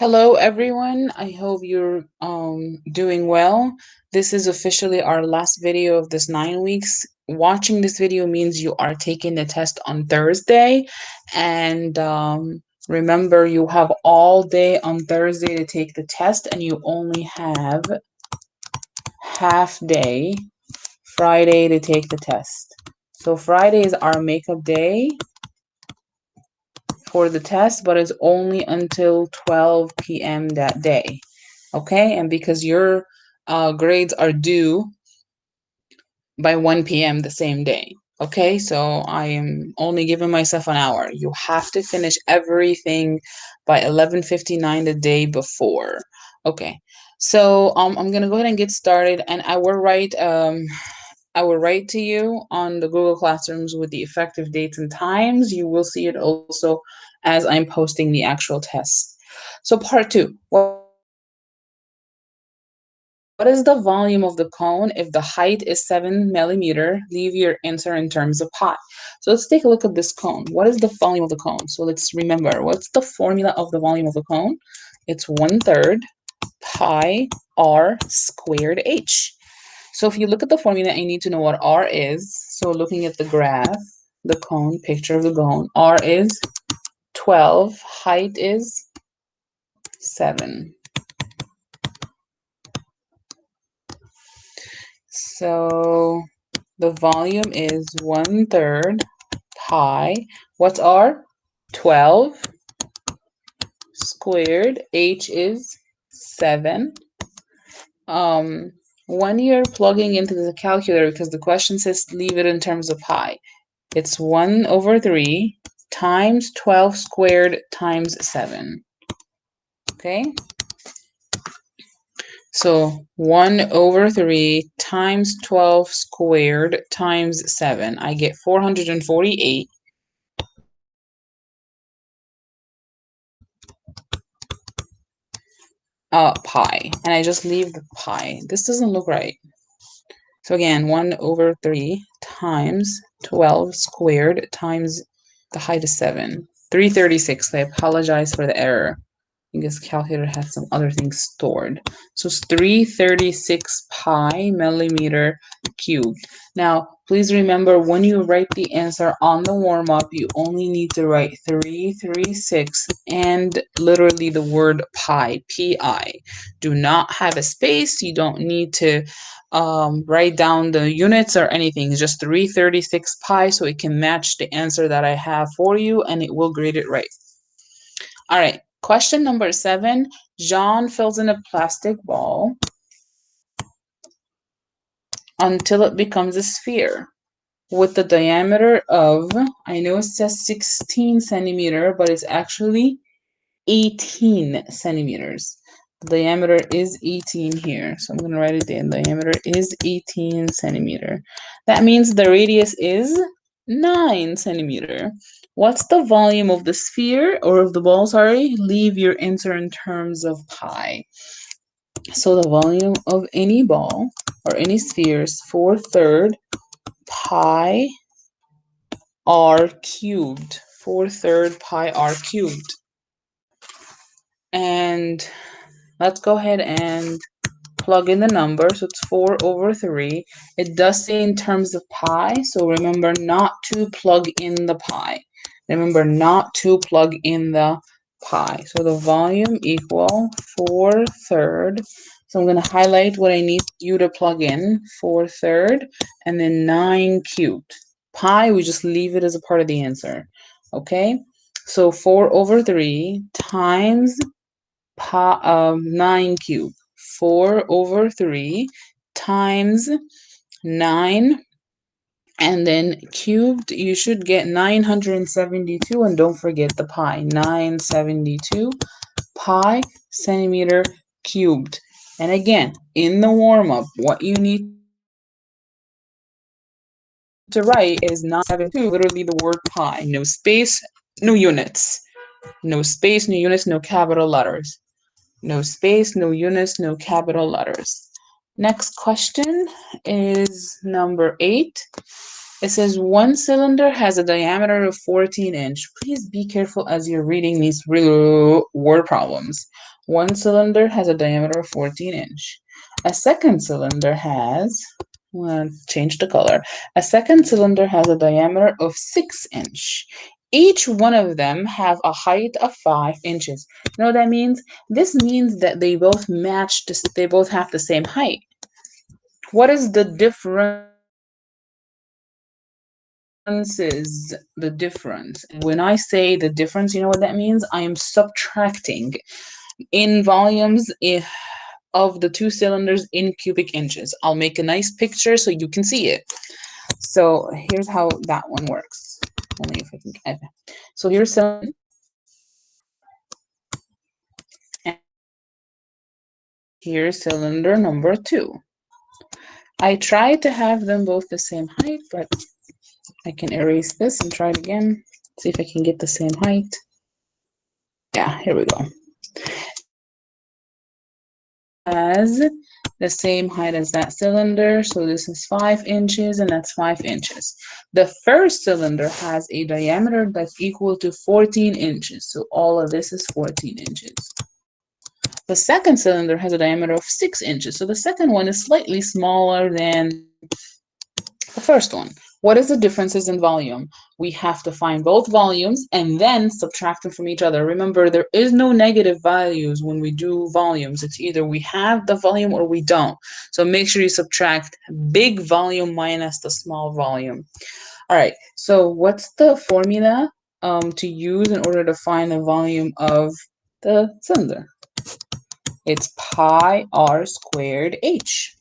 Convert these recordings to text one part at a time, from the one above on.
Hello, everyone. I hope you're doing well. This is officially our last video of this 9 weeks. Watching this video means you are taking the test on Thursday. And remember, you have all day on Thursday to take the test, and you only have half day Friday to take the test. So Friday is our makeup day for the test, but it's only until 12 p.m. that day. Okay, and because your grades are due by 1 p.m. the same day. Okay, so I am only giving myself an hour. You have to finish everything by 11:59 the day before. Okay, so I'm gonna go ahead and get started, and I will write to you on the Google Classrooms with the effective dates and times. You will see it also as I'm posting the actual test. So part two, what is the volume of the cone if the height is 7 millimeter? Leave your answer in terms of pi. So let's take a look at this cone. What is the volume of the cone? So let's remember, what's the formula of the volume of the cone? It's 1/3 pi r squared h. So if you look at the formula, you need to know what r is. So looking at the graph, the cone, picture of the cone, r is 12, height is 7. So the volume is 1/3 pi. What's r? 12 squared. H is 7. When you're plugging into the calculator, because the question says leave it in terms of pi, it's 1/3 times 12 squared times 7. Okay? So 1/3 times 12 squared times 7. I get 448. Pi. And I just leave the pi. This doesn't look right. So again, 1/3 times 12 squared times the height is 7. 336. I apologize for the error. I think this calculator has some other things stored. So it's 336 pi millimeter cubed. Now, please remember when you write the answer on the warm-up, you only need to write 336 and literally the word pi, P-I. Do not have a space. You don't need to write down the units or anything. It's just 336 pi so it can match the answer that I have for you and it will grade it right. All right, question number 7. John fills in a plastic ball until it becomes a sphere with the diameter of, I know it says 16 centimeter, but it's actually 18 centimeters. The diameter is 18 here. So I'm going to write it down. Diameter is 18 centimeter. That means the radius is 9 centimeter. What's the volume of the sphere or of the ball? Sorry, leave your answer in terms of pi. So the volume of any ball or any sphere is 4/3 pi r cubed. 4/3 pi r cubed. And let's go ahead and plug in the number. So it's 4/3. It does say in terms of pi, so remember not to plug in the pi. Remember not to plug in the pi. So the volume equal 4/3. So I'm going to highlight what I need you to plug in, 4/3, and then 9 cubed. Pi, we just leave it as a part of the answer. Okay? So 4/3 times 9 cubed. 4/3 times 9 and then cubed, you should get 972, and don't forget the pi, 972 pi centimeter cubed. And again, in the warm-up, what you need to write is 972, literally the word pi, no space, no units. No space, no units, no capital letters. No space, no units, no capital letters. Next question is number 8. It says one cylinder has a diameter of 14 inch. Please be careful as you're reading these real word problems. One cylinder has a diameter of 14 inch. A second cylinder has, well, change the color. A second cylinder has a diameter of 6 inch. Each one of them have a height of 5 inches. You know what that means? This means that they both match, they both have the same height. What is the difference? Is the difference. When I say the difference, you know what that means? I am subtracting in volumes of the two cylinders in cubic inches. I'll make a nice picture so you can see it. So here's how that one works. Only if I can get it. So here's cylinder. And here's cylinder number 2. I tried to have them both the same height, but I can erase this and try it again. See if I can get the same height. Yeah, here we go. Has the same height as that cylinder, so this is 5 inches and that's 5 inches. The first cylinder has a diameter that's equal to 14 inches, so all of this is 14 inches. The second cylinder has a diameter of 6 inches, so the second one is slightly smaller than the first one. What is the differences in volume? We have to find both volumes and then subtract them from each other. Remember, there is no negative values when we do volumes. It's either we have the volume or we don't. So make sure you subtract big volume minus the small volume. All right, so what's the formula to use in order to find the volume of the cylinder? It's pi r squared h.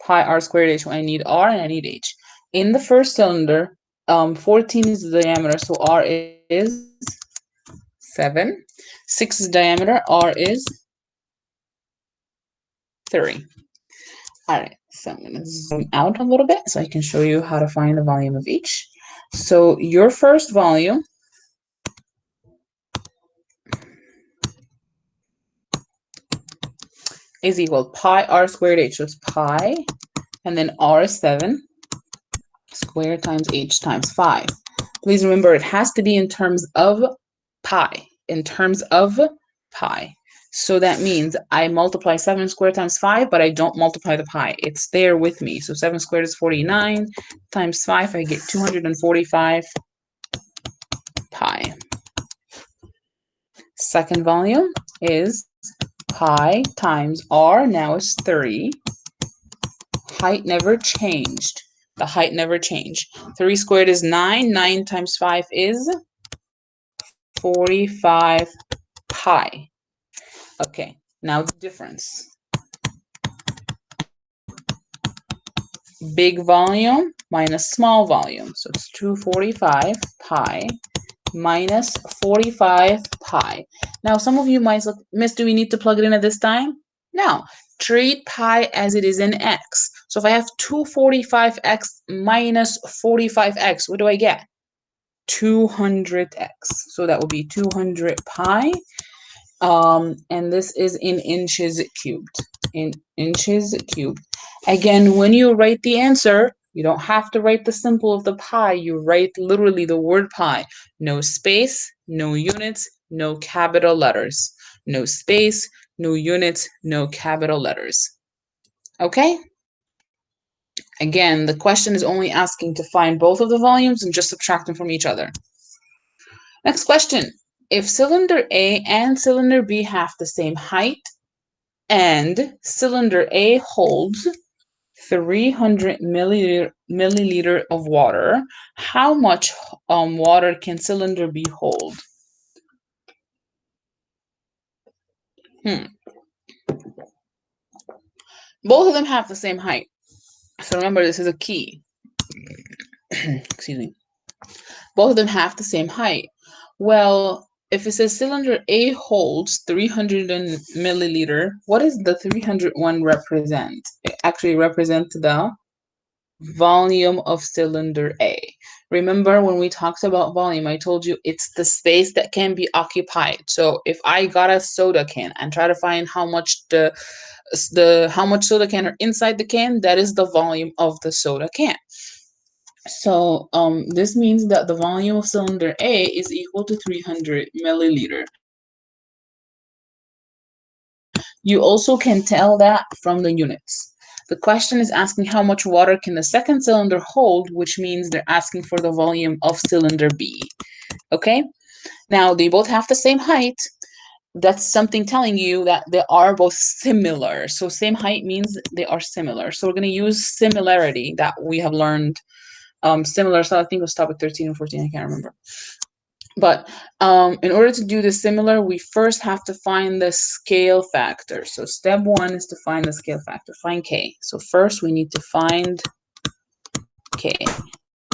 Pi r squared h. I need r and I need h. In the first cylinder, 14 is the diameter, so r is 7. 6 is diameter, r is 3. All right, so I'm going to zoom out a little bit so I can show you how to find the volume of each. So your first volume is equal to pi r squared h. So it's pi, and then r is 7 squared times h times 5. Please remember it has to be in terms of pi. In terms of pi. So that means I multiply 7 squared times 5, but I don't multiply the pi. It's there with me. So 7 squared is 49 times 5, I get 245 pi. Second volume is pi times r, now is 3. Height never changed. The height never changed. 3 squared is 9. 9 times 5 is 45 pi. Okay, now the difference. Big volume minus small volume. So it's 245 pi minus 45 pi. Now some of you might look, Miss, do we need to plug it in at this time? No. Treat pi as it is in x. So if I have 245x minus 45x, what do I get? 200x. So that would be 200 pi. And this is in inches cubed. In inches cubed. Again, when you write the answer, you don't have to write the symbol of the pi. You write literally the word pi. No space, no units, no capital letters. No space, no units, no capital letters. Okay? Again, the question is only asking to find both of the volumes and just subtract them from each other. Next question. If cylinder A and cylinder B have the same height and cylinder A holds 300 milliliter of water, how much water can cylinder B hold? Both of them have the same height. So remember, this is a key. Excuse me. Both of them have the same height. Well, if it says cylinder A holds 300 milliliter, what does the 301 represent? It actually represents the volume of cylinder A. Remember when we talked about volume, I told you it's the space that can be occupied. So if I got a soda can and try to find how much how much soda can are inside the can, that is the volume of the soda can. So this means that the volume of cylinder A is equal to 300 milliliter. You also can tell that from the units. The question is asking how much water can the second cylinder hold, which means they're asking for the volume of cylinder B. Okay? Now, they both have the same height. That's something telling you that they are both similar. So same height means they are similar. So we're going to use similarity that we have learned. Similar, so I think it was topic 13 or 14, I can't remember. But in order to do this similar, we first have to find the scale factor. So step one is to find the scale factor, find K. So first we need to find K.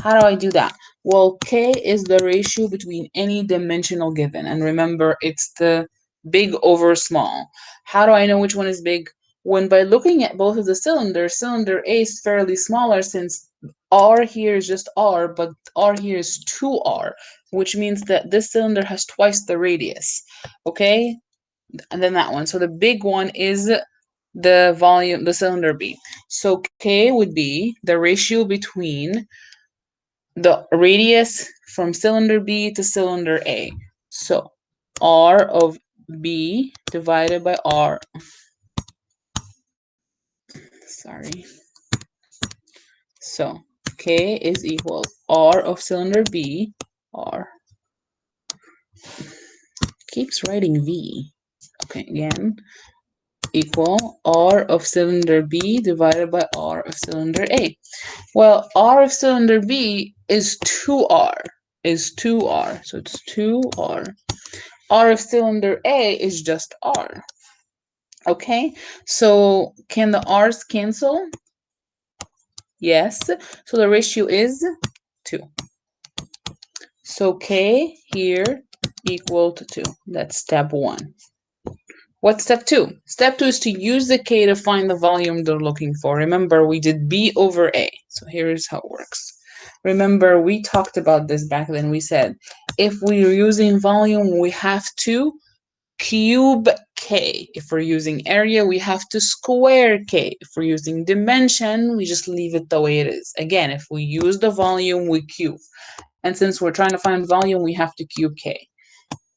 How do I do that? Well, K is the ratio between any dimensional given. And remember, it's the big over small. How do I know which one is big? When by looking at both of the cylinders, cylinder A is fairly smaller since R here is just R, but R here is 2R, which means that this cylinder has twice the radius. Okay? And then that one. So the big one is the volume, the cylinder B. So K would be the ratio between the radius from cylinder B to cylinder A. So R of B divided by R. Sorry. So K is equal R of cylinder B, R. Keeps writing V. Okay, again, equal R of cylinder B divided by R of cylinder A. Well, R of cylinder B is 2R, so it's 2R. R of cylinder A is just R. Okay, so can the R's cancel? Yes, so the ratio is 2. So K here equal to 2. That's step 1. What's step 2? Step 2 is to use the K to find the volume they're looking for. Remember, we did B over A. So here's how it works. Remember, we talked about this back then. We said, if we're using volume, we have to cube K. If we're using area, we have to square K. If we're using dimension, we just leave it the way it is. Again, if we use the volume, we cube. And since we're trying to find volume, we have to cube K.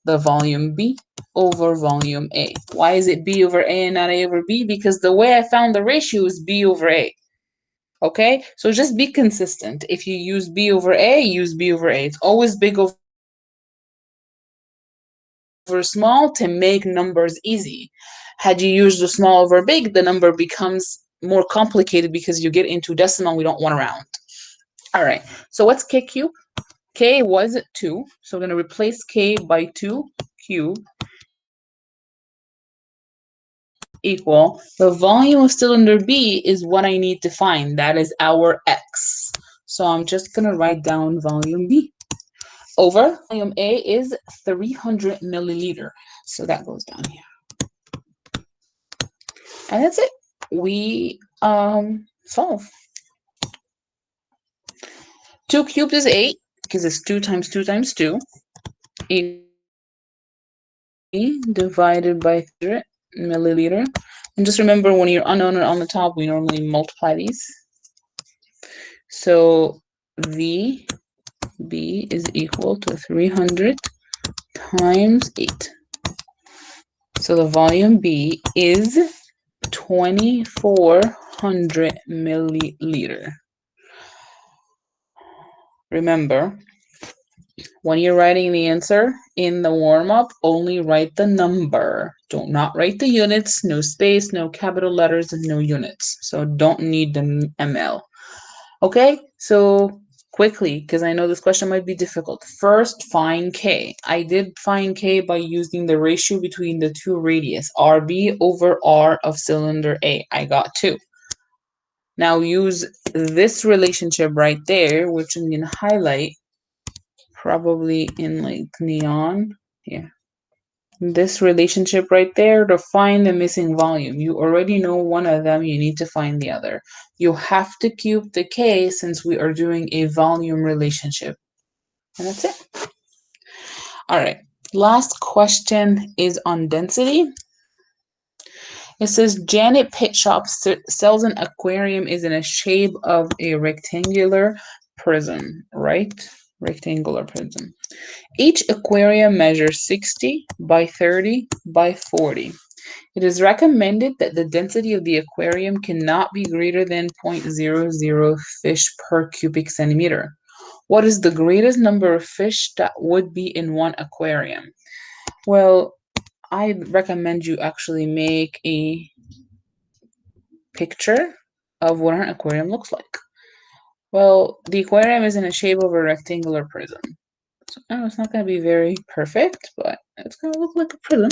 The volume B over volume A. Why is it B over A and not A over B? Because the way I found the ratio is B over A. Okay? So just be consistent. If you use B over A, use B over A. It's always big over small to make numbers easy. Had you used the small over big, the number becomes more complicated because you get into decimal we don't want to round. All right, so what's K cube? K was 2, so we're going to replace K by 2 cube equal the volume of cylinder B is what I need to find. That is our X. So I'm just going to write down volume B over volume A is 300 milliliter. So that goes down here. And that's it. We solve. 2 cubed is 8 because it's 2 times 2 times 2 divided by 100 milliliter. And just remember, when you're unknown and on the top, we normally multiply these. So VB is equal to 300 times 8. So the volume B is 2400 milliliter. Remember, when you're writing the answer in the warm-up, only write the number. Do not write the units, no space, no capital letters, and no units. So don't need the ml. Okay, so quickly, because I know this question might be difficult. First, find K. I did find K by using the ratio between the two radius, RB over R of cylinder A. I got 2. Now use this relationship right there, which I'm going to highlight, probably in like neon here. This relationship right there to find the missing volume. You already know one of them, you need to find the other. You have to cube the K since we are doing a volume relationship. And that's it. All right, last question is on density. It says Janet Pet Shop sells an aquarium is in a shape of a rectangular prism, right? Rectangular prism. Each aquarium measures 60 by 30 by 40. It is recommended that the density of the aquarium cannot be greater than 0.00 fish per cubic centimeter. What is the greatest number of fish that would be in one aquarium? Well, I recommend you actually make a picture of what an aquarium looks like. Well, the aquarium is in the shape of a rectangular prism. So, it's not going to be very perfect, but it's going to look like a prism.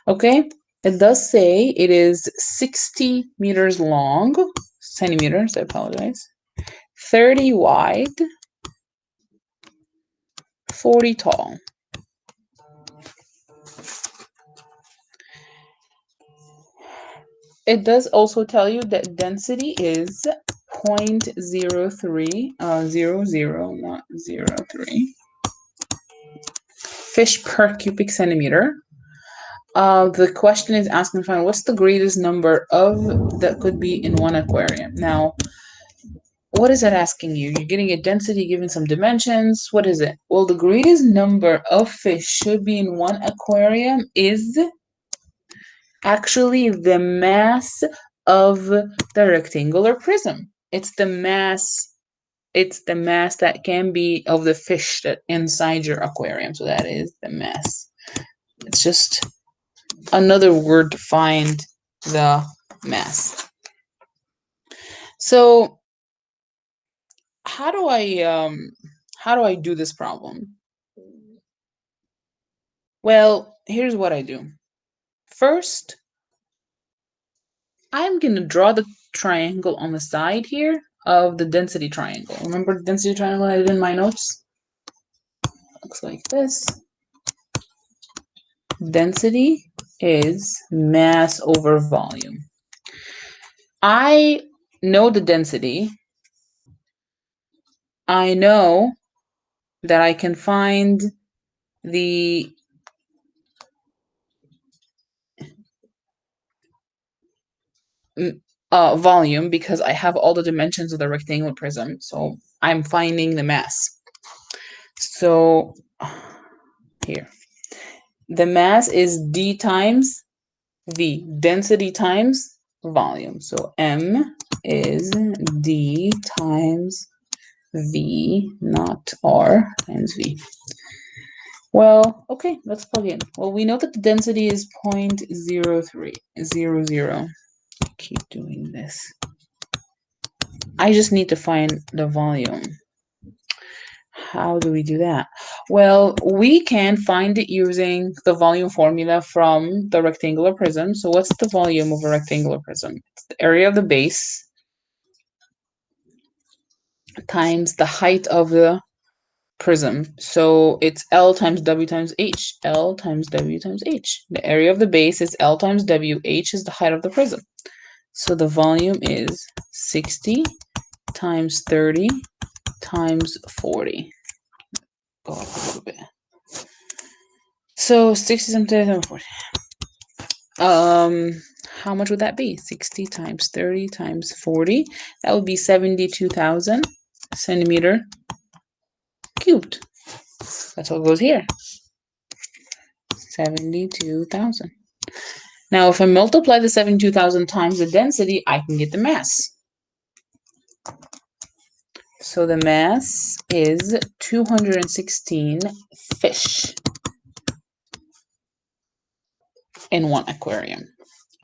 Okay, it does say it is 60 meters long, centimeters, I apologize, 30 wide, 40 tall. It does also tell you that density is 0.03, not 0.03 fish per cubic centimeter. The question is asking to find what's the greatest number of that could be in one aquarium. Now, what is that asking you? You're getting a density given some dimensions. What is it? Well, the greatest number of fish should be in one aquarium is actually the mass of the rectangular prism. It's the mass that can be of the fish that inside your aquarium. So that is the mass. It's just another word to find the mass. So how do I do this problem? Well, here's what I do. First, I'm going to draw the triangle on the side here of the density triangle. Remember the density triangle I did in my notes? Looks like this. Density is mass over volume. I know the density. I know that I can find the volume because I have all the dimensions of the rectangular prism. So I'm finding the mass. So here, the mass is D times V, density times volume. So M is D times V, not R, times V. Well, okay, let's plug in. Well, we know that the density is 0.0300. Keep doing this. I just need to find the volume. How do we do that? Well, we can find it using the volume formula from the rectangular prism. So what's the volume of a rectangular prism? It's the area of the base times the height of the prism. So it's L times W times H. L times W times H. The area of the base is L times W. H is the height of the prism. So the volume is 60 times 30 times 40. Go up a little bit. So 60 times 30 times 40. How much would that be? 60 times 30 times 40. That would be 72,000 centimeter cubed. That's what goes here. 72,000. Now, if I multiply the 72,000 times the density, I can get the mass. So the mass is 216 fish in one aquarium.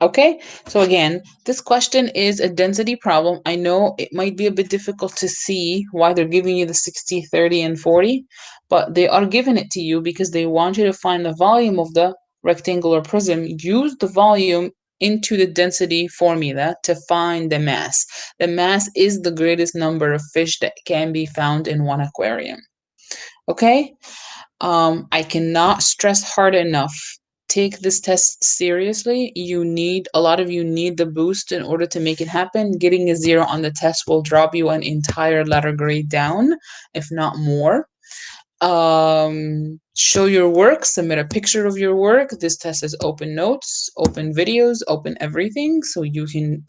Okay, so again, this question is a density problem. I know it might be a bit difficult to see why they're giving you the 60, 30, and 40, but they are giving it to you because they want you to find the volume of the rectangular prism. Use the volume into the density formula to find the mass. The mass is the greatest number of fish that can be found in one aquarium. Okay? I cannot stress hard enough. Take this test seriously. A lot of you need the boost in order to make it happen. Getting a 0 on the test will drop you an entire letter grade down, if not more. Show your work, submit a picture of your work. This test is open notes, open videos, open everything, so you can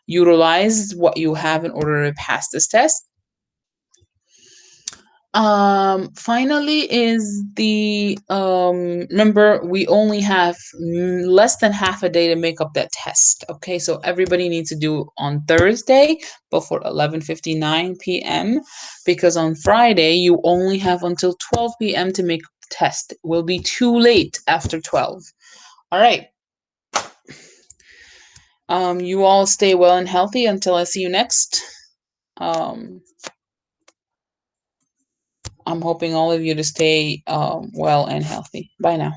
utilize what you have in order to pass this test. Finally is the remember, we only have less than half a day to make up that test. Okay, so everybody needs to do on Thursday before 11:59 p.m. because on Friday you only have until 12 p.m. to make the test. It will be too late after 12. All right. You all stay well and healthy until I see you next. um I'm hoping all of you to stay well and healthy. Bye now.